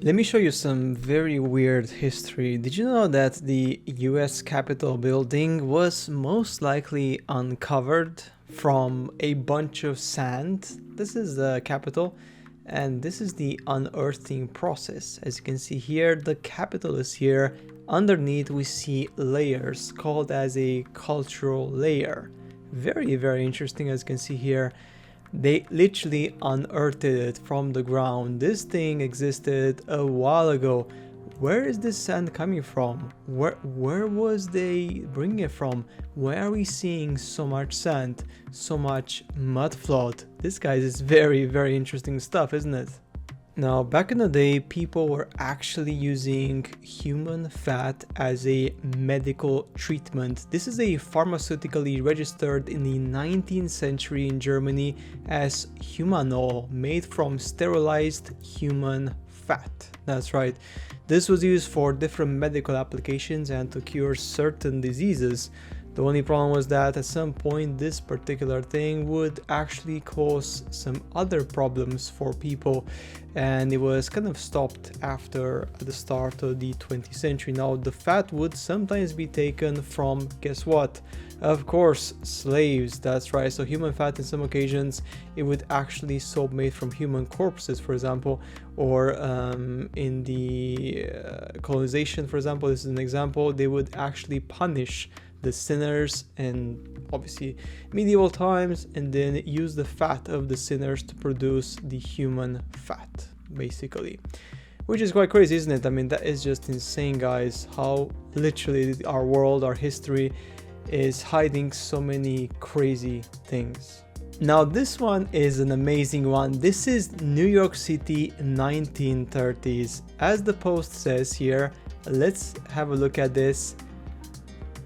Let me show you some very weird history. Did you know that the US Capitol building was most likely uncovered from a bunch of sand? This is the Capitol, and this is the unearthing process. As you can see here, the Capitol is here. Underneath we see layers called as a cultural layer. Very, very interesting, as you can see here. They literally unearthed it from the ground. This thing existed a while ago. Where is this sand coming from? Where was they bringing it from? Where are we seeing so much sand, so much mud flood? This, guys, is very, very interesting stuff, isn't it? Now, back in the day, people were actually using human fat as a medical treatment. This is a pharmaceutically registered in the 19th century in Germany as humanol, made from sterilized human fat. That's right. This was used for different medical applications and to cure certain diseases. The only problem was that at some point this particular thing would actually cause some other problems for people, and it was kind of stopped after the start of the 20th century. Now, the fat would sometimes be taken from, guess what? Of course, slaves. That's right. So human fat, in some occasions it would actually soap made from human corpses, for example, or in the colonization, for example, this is an example, they would actually punish the sinners in obviously medieval times and then use the fat of the sinners to produce the human fat, basically, which is quite crazy, isn't it? I mean, that is just insane, guys, how literally our world, our history is hiding so many crazy things. Now, this one is an amazing one. This is New York City 1930s. As the post says here, let's have a look at this.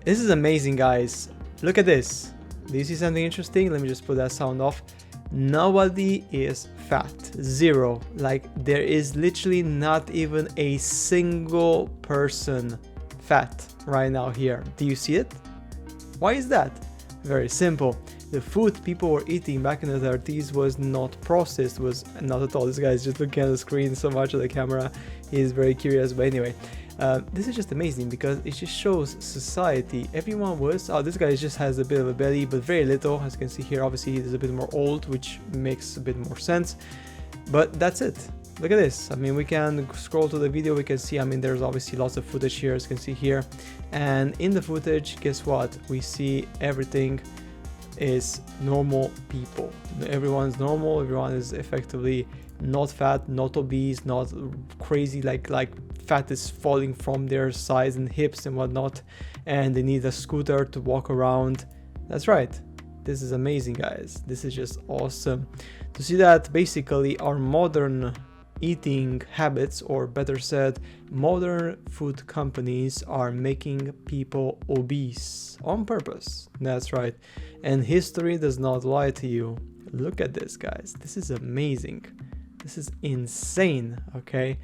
This is amazing, guys. Look at this. Do you see something interesting? Let me just put that sound off. Nobody is fat. Zero. Like, there is literally not even a single person fat right now here. Do you see it? Why is that? Very simple. The food people were eating back in the 30s was not processed, was not at all. This guy is just looking at the screen so much of the camera. He is very curious, but anyway. This is just amazing because it just shows society. Everyone was, oh, this guy just has a bit of a belly, but very little. As you can see here, obviously he's a bit more old, which makes a bit more sense, but that's it. Look at this. I mean, we can scroll to the video, we can see, I mean, there's obviously lots of footage here, as you can see here, and in the footage, guess what? We see everything is normal people. Everyone's normal, everyone is effectively not fat, not obese, not crazy, like fat is falling from their sides and hips and whatnot, and they need a scooter to walk around. That's right. This is amazing, guys. This is just awesome to see that basically our modern eating habits, or better said, modern food companies, are making people obese on purpose. That's right. And history does not lie to you. Look at this, guys. This is amazing. This is insane, okay?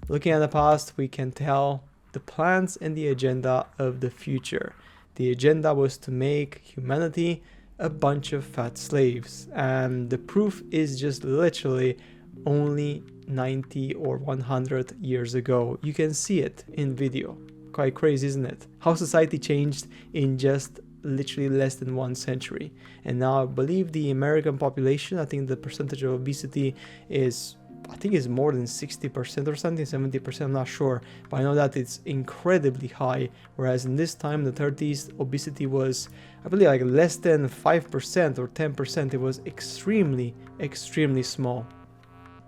Looking at the past, we can tell the plans and the agenda of the future. The agenda was to make humanity a bunch of fat slaves, and the proof is just literally only 90 or 100 years ago. You can see it in video. Quite crazy, isn't it? How society changed in just literally less than 1 century. And now I believe the American population, I think the percentage of obesity is, I think it's more than 60% or something, 70%, I'm not sure, but I know that it's incredibly high, whereas in this time, the 30s, obesity was, I believe, like less than 5% or 10%. It was extremely, extremely small.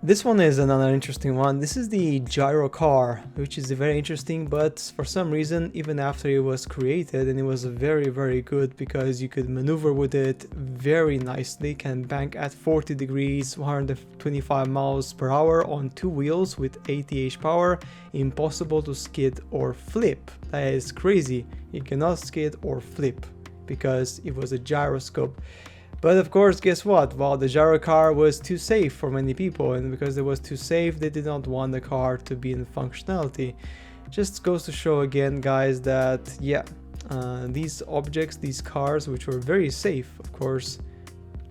This one is another interesting one. This is the gyro car, which is very interesting, but for some reason, even after it was created, and it was very, very good because you could maneuver with it very nicely, can bank at 40 degrees, 125 miles per hour on 2 wheels with 80 h-power, impossible to skid or flip. That is crazy. You cannot skid or flip because it was a gyroscope. But of course, guess what? Well, the gyro car was too safe for many people, and because it was too safe, they did not want the car to be in functionality. Just goes to show again, guys, that yeah, these objects, these cars, which were very safe, of course,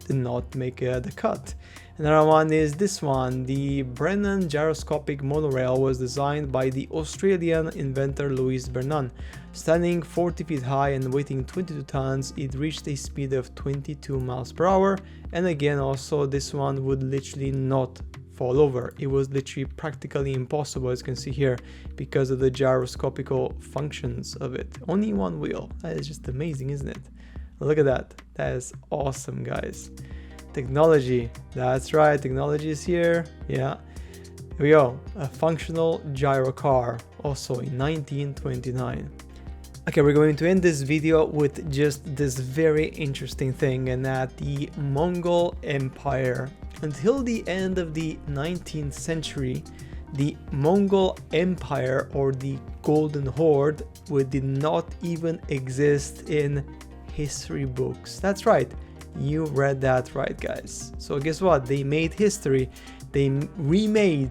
did not make the cut. Another one is this one. The Brennan gyroscopic monorail was designed by the Australian inventor Louis Brennan. Standing 40 feet high and weighing 22 tons, it reached a speed of 22 miles per hour. And again, also this one would literally not fall over. It was literally practically impossible, as you can see here, because of the gyroscopical functions of it. Only one wheel. That is just amazing, isn't it? Look at that. That is awesome, guys. Technology. That's right. Technology is here. Yeah. Here we go. A functional gyro car, also in 1929. Okay, we're going to end this video with just this very interesting thing, and that the Mongol Empire. Until the end of the 19th century, the Mongol Empire, or the Golden Horde, did not even exist in history books. That's right. You read that right, guys. So guess what? They made history. They rewrote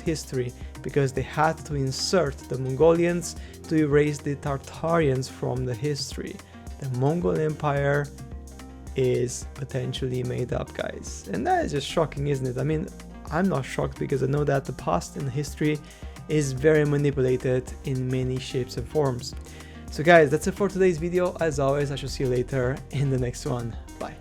history, because they had to insert the Mongolians to erase the Tartarians from the history. The Mongol Empire is potentially made up, guys. And that is just shocking, isn't it? I mean, I'm not shocked, because I know that the past and history is very manipulated in many shapes and forms. So guys, that's it for today's video. As always, I shall see you later in the next one. Bye.